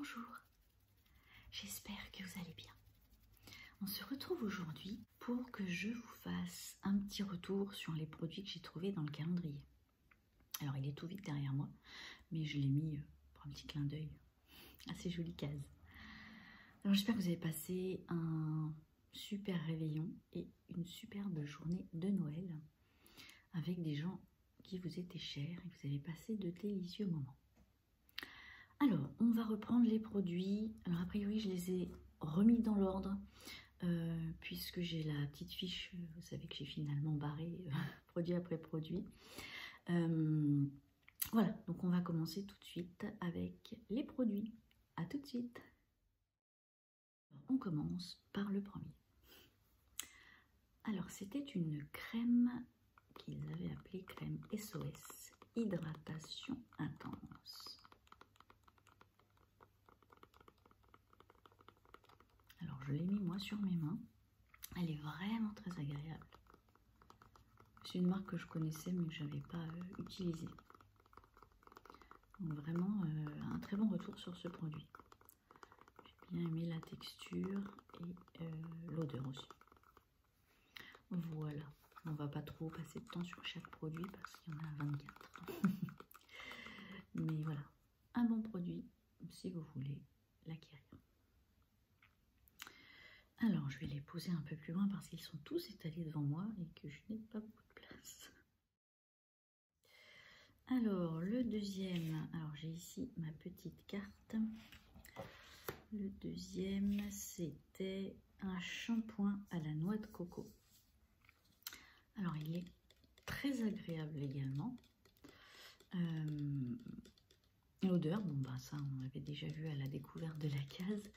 Bonjour, j'espère que vous allez bien. On se retrouve aujourd'hui pour que je vous fasse un petit retour sur les produits que j'ai trouvés dans le calendrier. Alors il est tout vite derrière moi, mais je l'ai mis pour un petit clin d'œil. Assez jolie case. Alors j'espère que vous avez passé un super réveillon et une superbe journée de Noël avec des gens qui vous étaient chers et que vous avez passé de délicieux moments. Alors, on va reprendre les produits. Alors, a priori, je les ai remis dans l'ordre puisque j'ai la petite fiche. Vous savez que j'ai finalement barré produit après produit. Voilà, donc on va commencer tout de suite avec les produits. À tout de suite. On commence par le premier. Alors, c'était une crème qu'ils avaient appelée crème SOS, hydratation intense. Alors, je l'ai mis moi sur mes mains. Elle est vraiment très agréable. C'est une marque que je connaissais mais que je n'avais pas utilisée. Donc vraiment un très bon retour sur ce produit. J'ai bien aimé la texture et l'odeur aussi. Voilà. On ne va pas trop passer de temps sur chaque produit parce qu'il y en a 24. Mais voilà. Un bon produit si vous voulez l'acquérir. Alors, je vais les poser un peu plus loin parce qu'ils sont tous étalés devant moi et que je n'ai pas beaucoup de place. Alors, le deuxième, alors j'ai ici ma petite carte. Le deuxième, c'était un shampoing à la noix de coco. Alors, il est très agréable également. L'odeur, bon bah ça on l'avait déjà vu à la découverte de la case.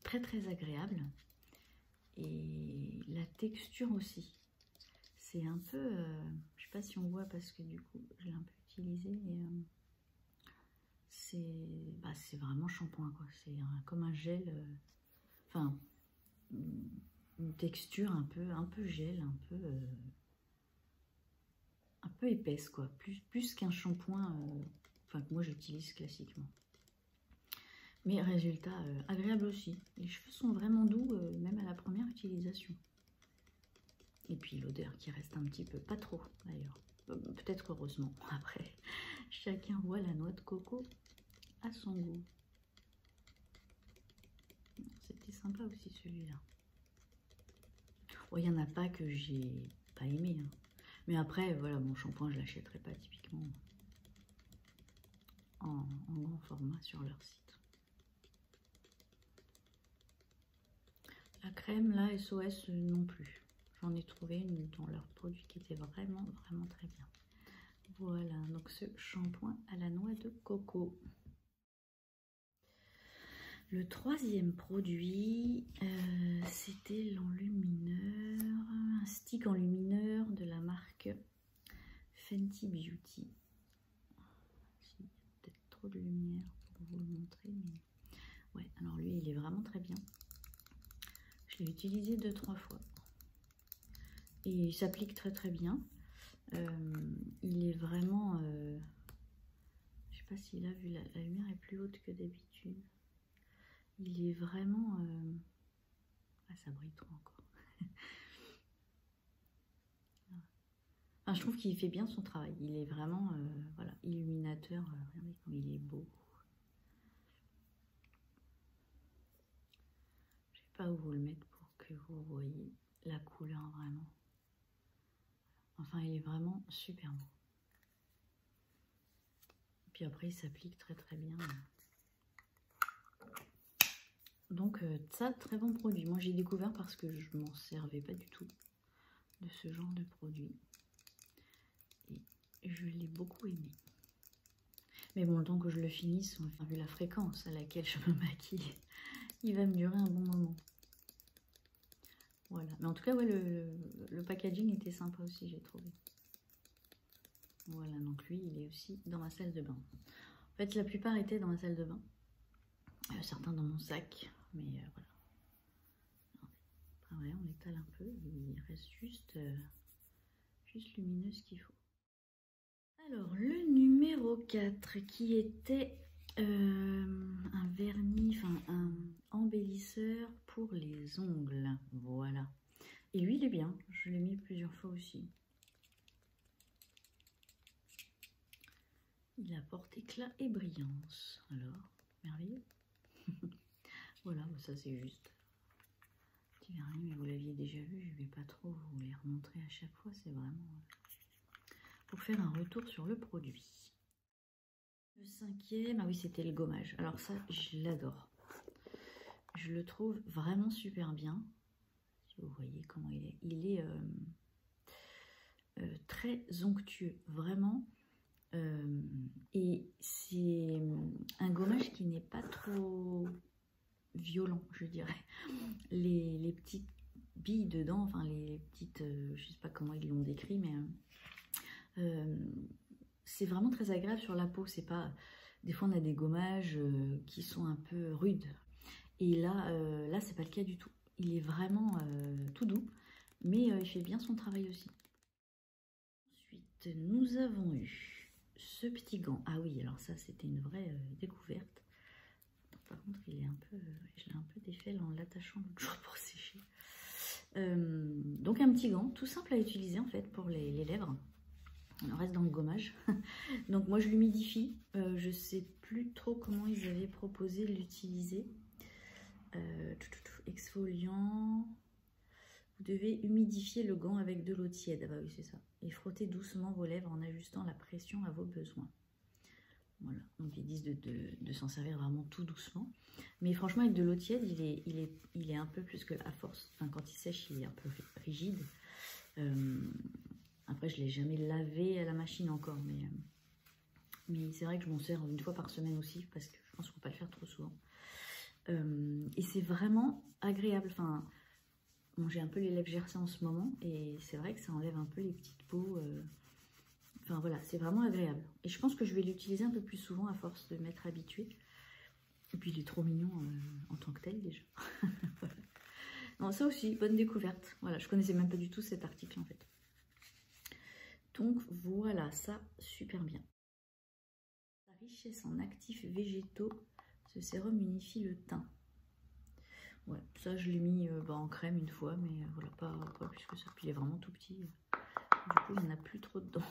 Très très agréable et la texture aussi c'est un peu je sais pas si on voit parce que du coup je l'ai un peu utilisé et c'est vraiment shampoing quoi, c'est comme un gel, enfin une texture un peu gel, un peu épaisse quoi, plus qu'un shampoing enfin que moi j'utilise classiquement. Mais résultat agréable aussi. Les cheveux sont vraiment doux, même à la première utilisation. Et puis l'odeur qui reste un petit peu, pas trop d'ailleurs. Peut-être heureusement. Après, chacun voit la noix de coco à son goût. C'était sympa aussi celui-là. Bon, il n'y en a pas que j'ai pas aimé. Hein. Mais après, voilà, mon shampoing, je l'achèterai pas typiquement en grand format sur leur site. La crème, là, SOS non plus. J'en ai trouvé une dans leurs produits qui était vraiment très bien. Voilà, donc ce shampoing à la noix de coco. Le troisième produit, c'était l'enlumineur, un stick enlumineur de la marque Fenty Beauty. Il y a peut-être trop de lumière pour vous le montrer, mais ouais, alors lui, il est vraiment très bien. Je l'ai utilisé 2-3 fois et il s'applique très bien. Il est vraiment, je sais pas si là, vu la lumière est plus haute que d'habitude. Il est vraiment, ah ça brille trop encore. Enfin, je trouve qu'il fait bien son travail. Il est vraiment, voilà, illuminateur. Regardez comme il est beau. Je sais pas où vous le mettre pour que vous voyez la couleur vraiment. Enfin, il est vraiment super beau. Puis après, il s'applique très bien. Donc, ça, très bon produit. Moi, j'ai découvert parce que je m'en servais pas du tout de ce genre de produit. Et je l'ai beaucoup aimé. Mais bon, le temps que je le finisse, enfin, vu la fréquence à laquelle je me maquille, il va me durer un bon moment. Voilà. Mais en tout cas, ouais, le packaging était sympa aussi, j'ai trouvé. Voilà, donc lui, il est aussi dans ma salle de bain. En fait, la plupart étaient dans ma salle de bain. Certains dans mon sac, mais voilà. Après, ouais, on étale un peu. Il reste juste lumineux ce qu'il faut. Alors, le numéro 4 qui était Un vernis, enfin un embellisseur pour les ongles, voilà. Et lui, il est bien, je l'ai mis plusieurs fois aussi. Il apporte éclat et brillance, alors, merveilleux. Voilà, ça c'est juste. Petit vernis, mais vous l'aviez déjà vu, je ne vais pas trop vous les remontrer à chaque fois, c'est vraiment pour faire un retour sur le produit. Le cinquième, ah oui, c'était le gommage. Alors ça, je l'adore. Je le trouve vraiment super bien. Si vous voyez comment il est. Il est très onctueux, vraiment. Et c'est un gommage qui n'est pas trop violent, je dirais. Les petites billes dedans, enfin les petites, je sais pas comment ils l'ont décrit, mais c'est vraiment très agréable sur la peau. C'est pas, des fois on a des gommages qui sont un peu rudes, et là c'est pas le cas du tout. Il est vraiment tout doux, mais il fait bien son travail aussi. Ensuite nous avons eu ce petit gant. Ah oui, alors ça c'était une vraie découverte. Par contre il est un peu, je l'ai un peu défait en l'attachant l'autre jour pour sécher. Donc un petit gant tout simple à utiliser en fait pour les lèvres. On reste dans le gommage. Donc moi je l'humidifie. Je sais plus trop comment ils avaient proposé de l'utiliser. Exfoliant. Vous devez humidifier le gant avec de l'eau tiède. Ah bah oui, c'est ça. Et frotter doucement vos lèvres en ajustant la pression à vos besoins. Voilà. Donc ils disent de s'en servir vraiment tout doucement. Mais franchement avec de l'eau tiède, il est un peu plus que à force. Enfin quand il sèche, il est un peu rigide. Après, je ne l'ai jamais lavé à la machine encore, mais c'est vrai que je m'en sers une fois par semaine aussi, parce que je pense qu'il ne faut pas le faire trop souvent. Et c'est vraiment agréable. Enfin, bon, j'ai un peu les lèvres gercées en ce moment, et c'est vrai que ça enlève un peu les petites peaux. Enfin voilà, c'est vraiment agréable. Et je pense que je vais l'utiliser un peu plus souvent à force de m'être habituée. Et puis il est trop mignon en tant que tel déjà. Voilà. Non, ça aussi, bonne découverte. Voilà, je connaissais même pas du tout cet article en fait. Donc voilà, ça, super bien. La richesse en actifs végétaux, ce sérum unifie le teint. Ouais, ça je l'ai mis en crème une fois, mais voilà, pas plus que ça. Puis il est vraiment tout petit. Du coup, il n'y en a plus trop dedans.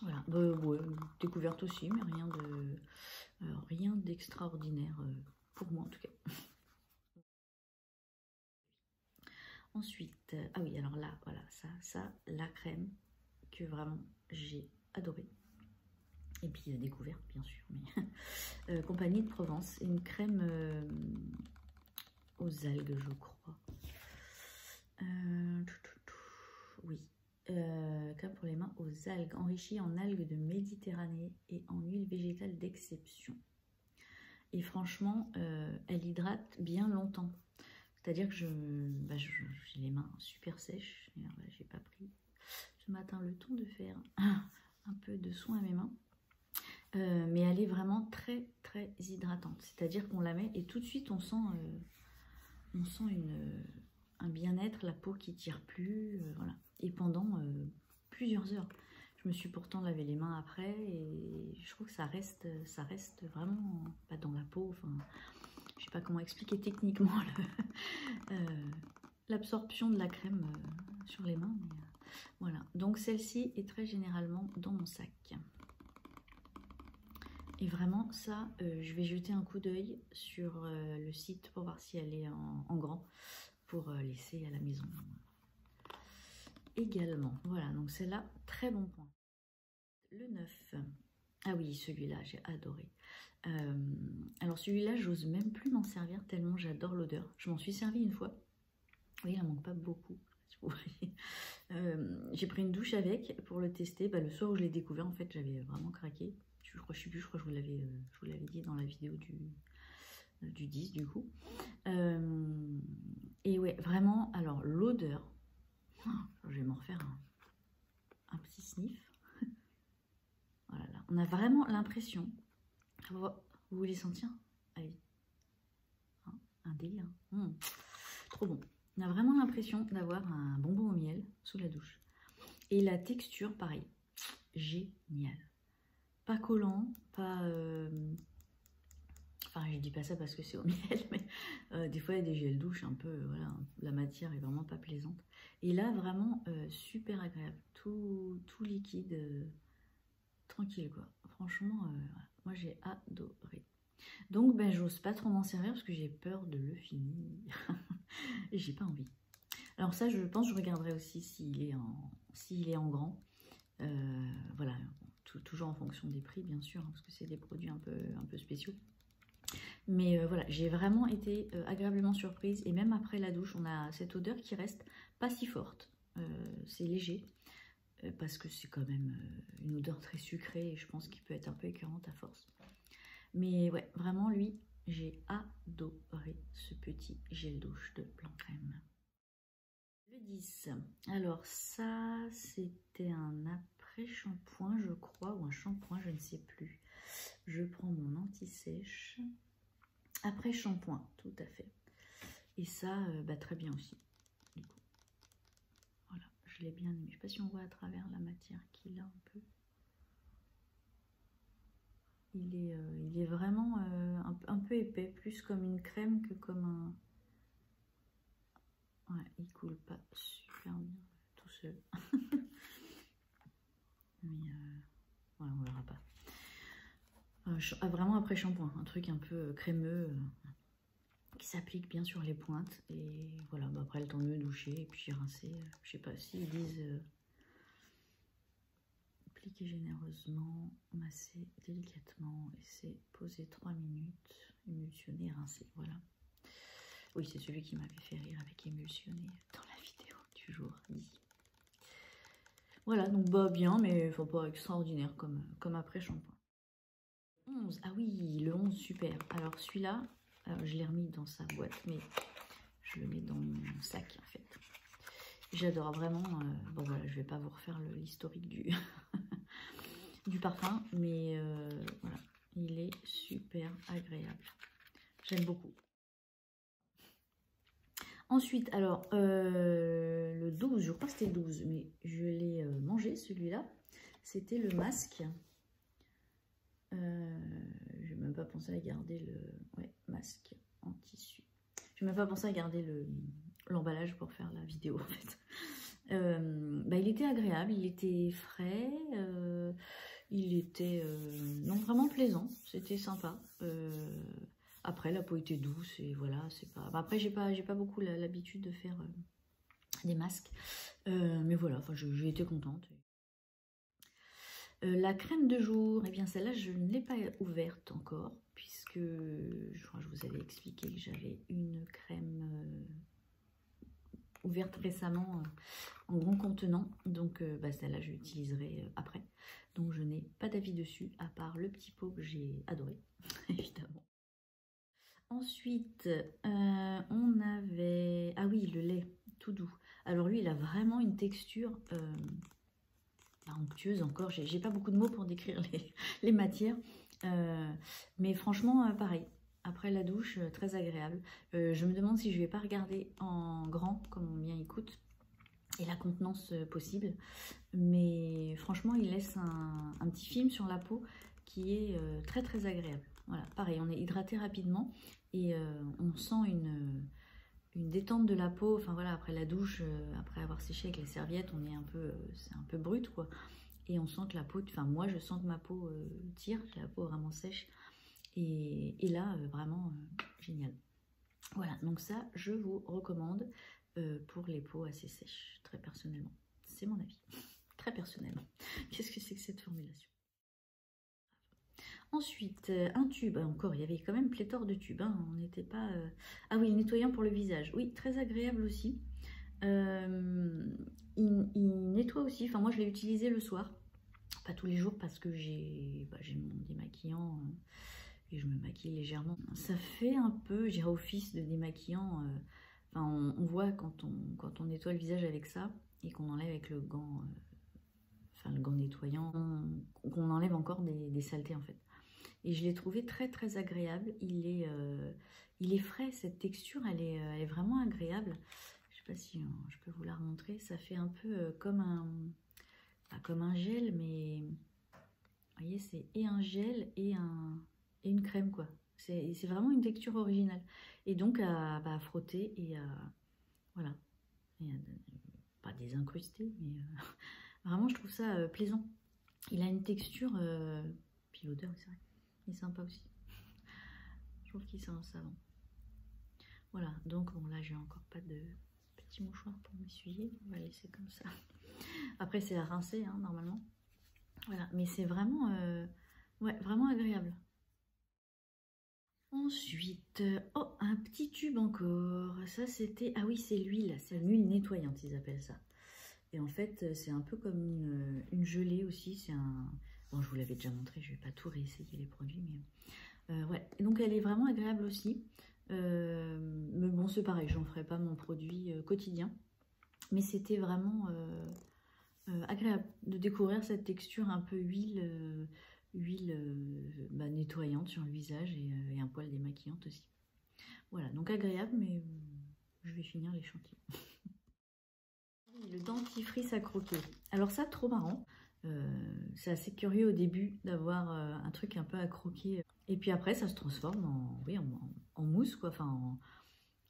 Voilà, ouais, découverte aussi, mais rien d'extraordinaire pour moi en tout cas. Ensuite, ah oui, alors là, voilà, ça, la crème que vraiment j'ai adoré. Et puis découverte bien sûr, mais Compagnie de Provence, une crème aux algues je crois. Oui, crème pour les mains aux algues, enrichie en algues de Méditerranée et en huile végétale d'exception. Et franchement, elle hydrate bien longtemps. C'est-à-dire que j'ai les mains super sèches. J'ai pas pris ce matin le temps de faire un peu de soin à mes mains. Mais elle est vraiment très très hydratante. C'est-à-dire qu'on la met et tout de suite on sent un bien-être, la peau qui tire plus. Voilà. Et pendant plusieurs heures. Je me suis pourtant lavé les mains après et je trouve que ça reste vraiment pas dans la peau. Enfin, je sais pas comment expliquer techniquement l'absorption de la crème sur les mains. Mais, voilà. Donc celle-ci est très généralement dans mon sac. Et vraiment ça, je vais jeter un coup d'œil sur le site pour voir si elle est en grand pour laisser à la maison. Également, voilà, donc c'est là, très bon point. Le 9, ah oui, celui-là, j'ai adoré. Alors celui-là, j'ose même plus m'en servir tellement j'adore l'odeur. Je m'en suis servi une fois. Oui, il en manque pas beaucoup. J'ai pris une douche avec pour le tester. Le soir où je l'ai découvert, en fait, j'avais vraiment craqué. Je crois que je vous l'avais dit dans la vidéo du 10 du coup. Et ouais, vraiment, alors l'odeur, je vais m'en refaire un petit sniff. Voilà, là. On a vraiment l'impression, vous voulez sentir? Allez, un délire. Trop bon. On a vraiment l'impression d'avoir un bonbon au miel sous la douche. Et la texture, pareil, génial. pas collant, pas... Enfin, je dis pas ça parce que c'est au miel, mais des fois, il y a des gels douche un peu, voilà, la matière est vraiment pas plaisante. Et là, vraiment, super agréable. Tout liquide, tranquille, quoi. Franchement, voilà. Moi, j'ai adoré. Donc, ben, j'ose pas trop m'en servir parce que j'ai peur de le finir. Et j'ai pas envie. Alors ça, je pense que je regarderai aussi s'il est en grand. Voilà, toujours en fonction des prix, bien sûr, hein, parce que c'est des produits un peu spéciaux. Mais voilà, j'ai vraiment été agréablement surprise. Et même après la douche, on a cette odeur qui reste pas si forte. C'est léger, parce que c'est quand même une odeur très sucrée. Et je pense qu'il peut être un peu écœurante à force. Mais ouais, vraiment, lui, j'ai adoré ce petit gel douche de Blanc Crème. Le 10. Alors ça, c'était un après-shampoing, je crois, ou un shampoing, je ne sais plus. Je prends mon anti-sèche. Après shampoing, tout à fait. Et ça, bah, très bien aussi. Du coup. Voilà, je l'ai bien aimé. Je ne sais pas si on voit à travers la matière qu'il a un peu. Il est vraiment un peu épais, plus comme une crème que comme un... Ouais, il coule pas super bien tout seul. Mais ouais, on verra pas. Vraiment après shampoing, un truc un peu crémeux. Qui s'applique bien sur les pointes et voilà, bah après le temps de me doucher et puis rincer, je sais pas s'ils disent appliquer généreusement, masser délicatement, laisser poser 3 minutes, émulsionner, rincer, voilà. Oui, c'est celui qui m'avait fait rire avec émulsionner dans la vidéo du jour d'ici. Voilà, donc bah bien, mais faut pas extraordinaire comme après shampoing. 11, ah oui, le 11, super. Alors celui-là, je l'ai remis dans sa boîte, mais je le mets dans mon sac en fait. J'adore vraiment. Bon voilà, je vais pas vous refaire l'historique du, du parfum, mais voilà, il est super agréable. J'aime beaucoup. Ensuite, alors, le 12, je crois que c'était le 12, mais je l'ai mangé celui-là. C'était le masque. Je n'ai même pas pensé à garder le masque en tissu. Je n'ai même pas pensé à garder l'emballage pour faire la vidéo en fait. Bah, il était agréable, il était frais, il était non, vraiment plaisant, c'était sympa. Après la peau était douce et voilà, c'est pas. Bah, après j'ai pas beaucoup l'habitude de faire des masques, mais voilà, j'ai été contente. La crème de jour, eh bien celle-là je ne l'ai pas ouverte encore puisque je crois que je vous avais expliqué que j'avais une crème ouverte récemment en grand contenant, donc bah, celle-là je l'utiliserai après, donc je n'ai pas d'avis dessus à part le petit pot que j'ai adoré évidemment. Ensuite on avait, ah oui, le lait tout doux. Alors lui il a vraiment une texture onctueuse encore, j'ai pas beaucoup de mots pour décrire les matières, mais franchement pareil. Après la douche, très agréable. Je me demande si je vais pas regarder en grand, comme on bien écoute, et la contenance possible. Mais franchement, il laisse un petit film sur la peau qui est très très agréable. Voilà, pareil, on est hydraté rapidement et on sent une détente de la peau. Enfin voilà, après la douche, après avoir séché avec les serviettes, on est c'est un peu brut quoi. Et on sent que la peau, enfin moi je sens que ma peau tire, j'ai la peau vraiment sèche. Et là, vraiment génial. Voilà, donc ça, je vous recommande pour les peaux assez sèches, très personnellement. C'est mon avis, très personnellement. Qu'est-ce que c'est que cette formulation? Ensuite, un tube. Encore, il y avait quand même pléthore de tubes. Hein. On n'était pas... Ah oui, le nettoyant pour le visage. Oui, très agréable aussi. Il nettoie aussi. Enfin, moi, je l'ai utilisé le soir. Pas tous les jours parce que j'ai mon démaquillant... et je me maquille légèrement. Ça fait un peu, je dirais, office de démaquillant. Enfin, on voit quand on nettoie le visage avec ça et qu'on enlève avec le gant, enfin le gant nettoyant, qu'on enlève encore des saletés en fait. Et je l'ai trouvé très très agréable. Il est frais, cette texture, elle est vraiment agréable. Je sais pas si je peux vous la remontrer. Ça fait un peu comme un gel, mais Vous voyez, c'est et un gel et une crème, quoi. C'est vraiment une texture originale. Et donc à frotter et à... Voilà. Et pas désincruster, mais vraiment, je trouve ça plaisant. Il a une texture... puis l'odeur, c'est vrai. Il est sympa aussi. Je trouve qu'il sent un savon. Voilà, donc bon, là, j'ai encore pas de petit mouchoir pour m'essuyer. On va laisser comme ça. Après, c'est à rincer, hein, normalement. Voilà, mais c'est vraiment, ouais, vraiment agréable. Ensuite, oh, un petit tube encore. Ça, c'était... Ah oui, c'est l'huile. C'est une huile nettoyante, ils appellent ça. Et en fait, c'est un peu comme une gelée aussi. C'est un... Bon, je vous l'avais déjà montré, je vais pas tout réessayer les produits, mais... ouais, et donc elle est vraiment agréable aussi. Mais bon, c'est pareil, j'en ferai pas mon produit quotidien. Mais c'était vraiment agréable de découvrir cette texture un peu huile, nettoyante sur le visage et un poil démaquillante aussi. Voilà, donc agréable, mais je vais finir l'échantillon. Le dentifrice à croquer. Alors ça, trop marrant. C'est assez curieux au début d'avoir un truc un peu à croquer. Et puis après, ça se transforme en, oui, en mousse, quoi. Enfin,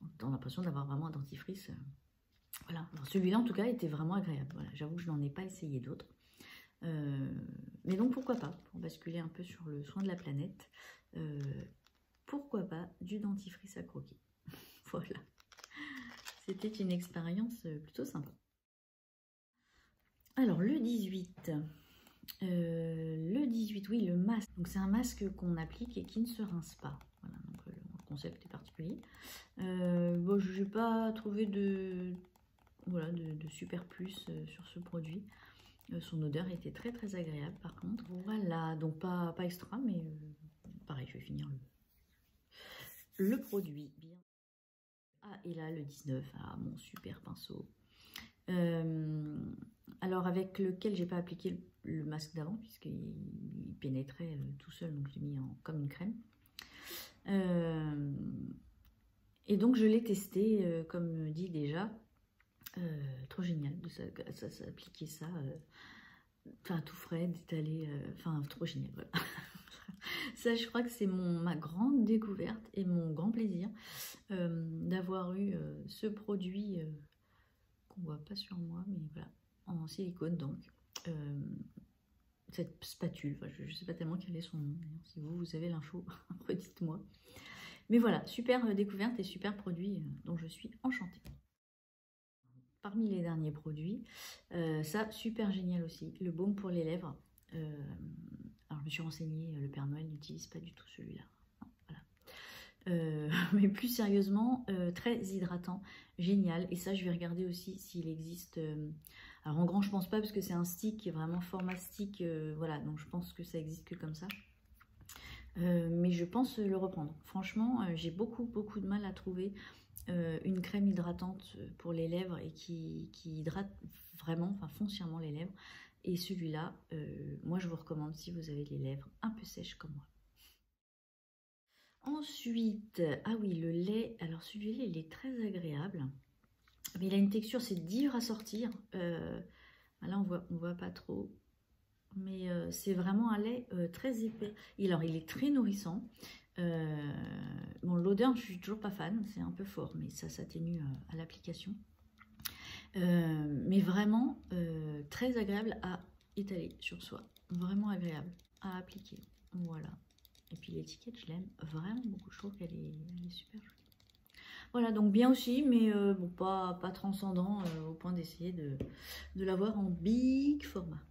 on a l'impression d'avoir vraiment un dentifrice. Voilà. Celui-là, en tout cas, était vraiment agréable. Voilà. J'avoue que je n'en ai pas essayé d'autres. Mais donc, pourquoi pas, pour basculer un peu sur le soin de la planète, pourquoi pas du dentifrice à croquer. Voilà. C'était une expérience plutôt sympa. Alors, le 18. Le 18, oui, le masque. Donc, c'est un masque qu'on applique et qui ne se rince pas. Voilà, donc le concept est particulier. Bon, je n'ai pas trouvé de super plus sur ce produit. Son odeur était très très agréable par contre. Voilà, donc pas extra, mais pareil, je vais finir le produit. Bien. Ah, et là, le 19, ah, mon super pinceau. Alors avec lequel j'ai pas appliqué le masque d'avant puisqu'il pénétrait tout seul, donc je l'ai mis comme une crème. Et donc je l'ai testé comme dit déjà, trop génial de s'appliquer ça, enfin tout frais, d'étaler, enfin trop génial, voilà. Ça, je crois que c'est ma grande découverte et mon grand plaisir d'avoir eu ce produit qu'on voit pas sur moi, mais voilà, en silicone donc. Cette spatule, enfin, je ne sais pas tellement quel est son nom, si vous avez l'info, redites-moi. Mais voilà, super découverte et super produit dont je suis enchantée. Parmi les derniers produits, ça, super génial aussi, le baume pour les lèvres. Alors je me suis renseignée, le Père Noël n'utilise pas du tout celui-là. Voilà. Mais plus sérieusement, très hydratant, génial. Et ça, je vais regarder aussi s'il existe. Alors en grand, je pense pas parce que c'est un stick qui est vraiment format stick. Voilà, donc je pense que ça existe que comme ça. Mais je pense le reprendre. Franchement, j'ai beaucoup de mal à trouver une crème hydratante pour les lèvres et qui hydrate vraiment, enfin foncièrement les lèvres. Et celui-là, moi je vous recommande si vous avez les lèvres un peu sèches comme moi. Ensuite, ah oui, le lait. Alors celui-là, il est très agréable. Mais il a une texture, c'est dur à sortir. Là, on voit pas trop. Mais c'est vraiment un lait très épais. Alors, il est très nourrissant. Bon, l'odeur, je suis toujours pas fan. C'est un peu fort, mais ça s'atténue à l'application. Mais vraiment très agréable à étaler sur soi. Vraiment agréable à appliquer. Voilà. Et puis l'étiquette, je l'aime vraiment beaucoup. Je trouve qu'elle est super jolie. Voilà, donc bien aussi, mais bon, pas transcendant au point d'essayer de l'avoir en big format.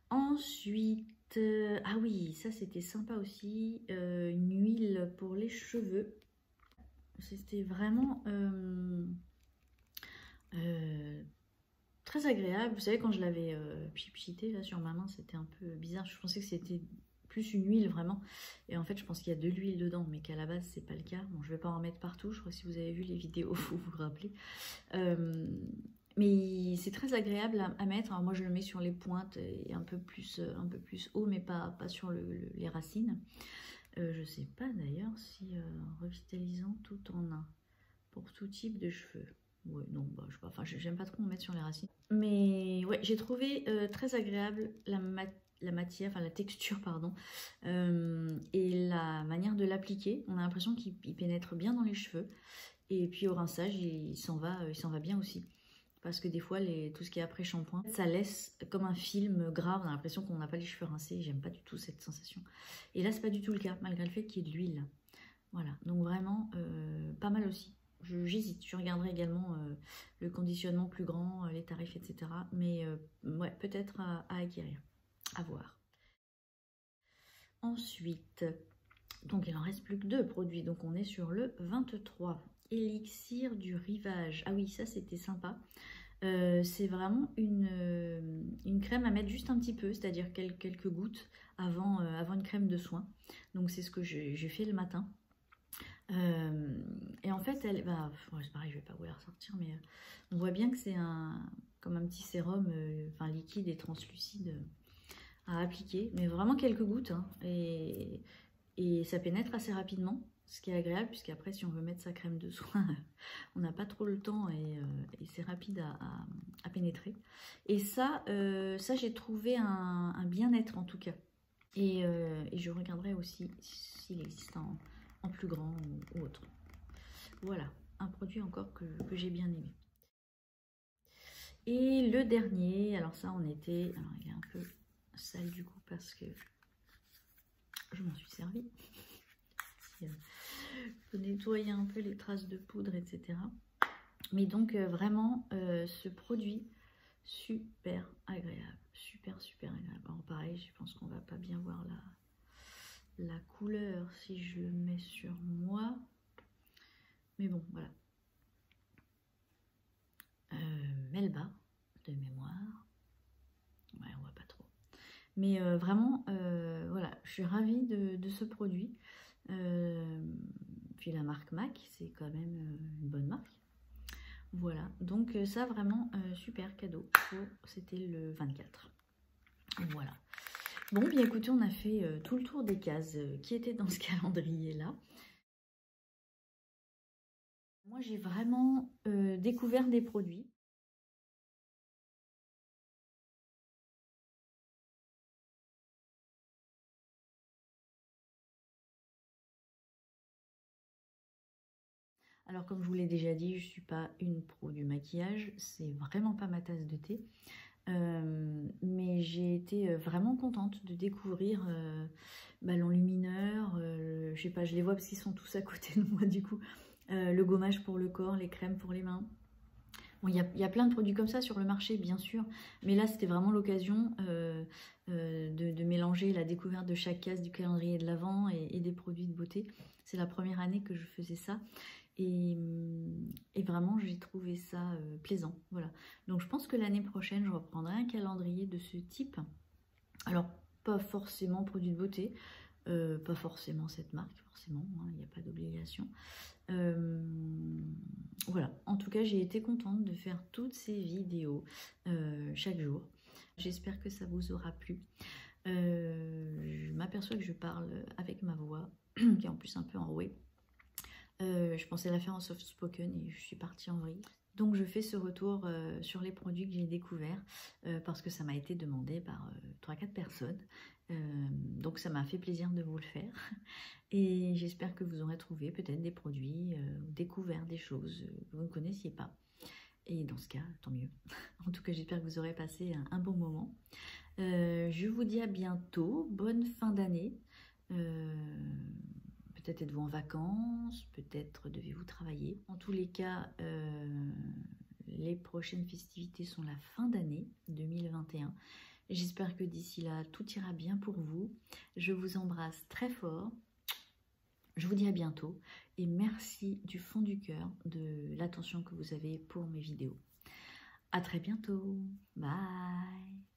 Ensuite, ah oui, ça c'était sympa aussi, une huile pour les cheveux. C'était vraiment très agréable. Vous savez, quand je l'avais pipité là sur ma main, c'était un peu bizarre. Je pensais que c'était plus une huile vraiment. Et en fait, je pense qu'il y a de l'huile dedans, mais qu'à la base, c'est pas le cas. Bon, je vais pas en mettre partout. Je crois que si vous avez vu les vidéos, vous vous rappelez. Mais c'est très agréable à mettre. Alors moi, je le mets sur les pointes et un peu plus haut, mais pas sur les racines. Je sais pas d'ailleurs si revitalisant tout en un pour tout type de cheveux. Ouais, non, bah, je sais pas, enfin, j'aime pas trop en mettre sur les racines. Mais ouais, j'ai trouvé très agréable la matière, enfin la texture, pardon, et la manière de l'appliquer. On a l'impression qu'il pénètre bien dans les cheveux. Et puis au rinçage, il s'en va bien aussi. Parce que des fois, tout ce qui est après shampoing, ça laisse comme un film gras. On a l'impression qu'on n'a pas les cheveux rincés. J'aime pas du tout cette sensation. Et là, c'est pas du tout le cas, malgré le fait qu'il y ait de l'huile. Voilà, donc vraiment pas mal aussi. J'hésite, je regarderai également le conditionnement plus grand, les tarifs, etc. Mais ouais, peut-être à acquérir, à voir. Ensuite, donc il en reste plus que 2 produits, donc on est sur le 23. Élixir du rivage. Ah oui, ça c'était sympa. C'est vraiment une crème à mettre juste un petit peu, c'est-à-dire quelques gouttes avant une crème de soin. Donc c'est ce que j'ai fait le matin. Et en fait, elle, bah, ouais, c'est pareil, je vais pas vous la ressortir, mais on voit bien que c'est comme un petit sérum, enfin liquide et translucide à appliquer, mais vraiment quelques gouttes, hein, et ça pénètre assez rapidement, ce qui est agréable, puisqu'après, si on veut mettre sa crème de soin, on n'a pas trop le temps et c'est rapide à pénétrer. Et ça j'ai trouvé un bien-être en tout cas. Et je regarderai aussi s'il existe en plus grand ou autre. Voilà, un produit encore que j'ai bien aimé. Et le dernier, alors ça on était, alors il est un peu sale du coup parce que je m'en suis servi. Il faut nettoyer un peu les traces de poudre, etc. Mais donc vraiment ce produit super agréable, super agréable. Alors pareil, je pense qu'on va pas bien voir la couleur si je le mets sur moi. Mais bon, voilà. Melba, de mémoire. Ouais, on voit pas trop. Mais vraiment, voilà, je suis ravie de ce produit. Puis la marque MAC, c'est quand même une bonne marque. Voilà, donc ça vraiment super cadeau. C'était le 24. Voilà. Bon, bien écoutez, on a fait tout le tour des cases qui étaient dans ce calendrier-là. Moi, j'ai vraiment découvert des produits. Alors, comme je vous l'ai déjà dit, je ne suis pas une pro du maquillage. C'est vraiment pas ma tasse de thé. Mais j'ai été vraiment contente de découvrir l'enlumineur. Je sais pas, je les vois parce qu'ils sont tous à côté de moi du coup. Le gommage pour le corps, les crèmes pour les mains. Bon, il y a plein de produits comme ça sur le marché, bien sûr, mais là, c'était vraiment l'occasion de mélanger la découverte de chaque case du calendrier de l'Avent et des produits de beauté. C'est la première année que je faisais ça et vraiment, j'ai trouvé ça plaisant. Voilà. Donc, je pense que l'année prochaine, je reprendrai un calendrier de ce type. Alors, pas forcément produits de beauté, pas forcément cette marque, forcément, hein, il n'y a pas d'obligation. Voilà, en tout cas j'ai été contente de faire toutes ces vidéos chaque jour. J'espère que ça vous aura plu. Je m'aperçois que je parle avec ma voix qui est en plus un peu enrouée. Je pensais la faire en soft spoken et je suis partie en vrille. Donc je fais ce retour sur les produits que j'ai découverts parce que ça m'a été demandé par 3-4 personnes. Donc ça m'a fait plaisir de vous le faire. Et j'espère que vous aurez trouvé peut-être des produits, découvert des choses que vous ne connaissiez pas. Et dans ce cas, tant mieux. En tout cas, j'espère que vous aurez passé un bon moment. Je vous dis à bientôt. Bonne fin d'année. Peut-être êtes-vous en vacances, peut-être devez-vous travailler. En tous les cas, les prochaines festivités sont la fin d'année 2021. J'espère que d'ici là, tout ira bien pour vous. Je vous embrasse très fort. Je vous dis à bientôt et merci du fond du cœur de l'attention que vous avez pour mes vidéos. À très bientôt. Bye.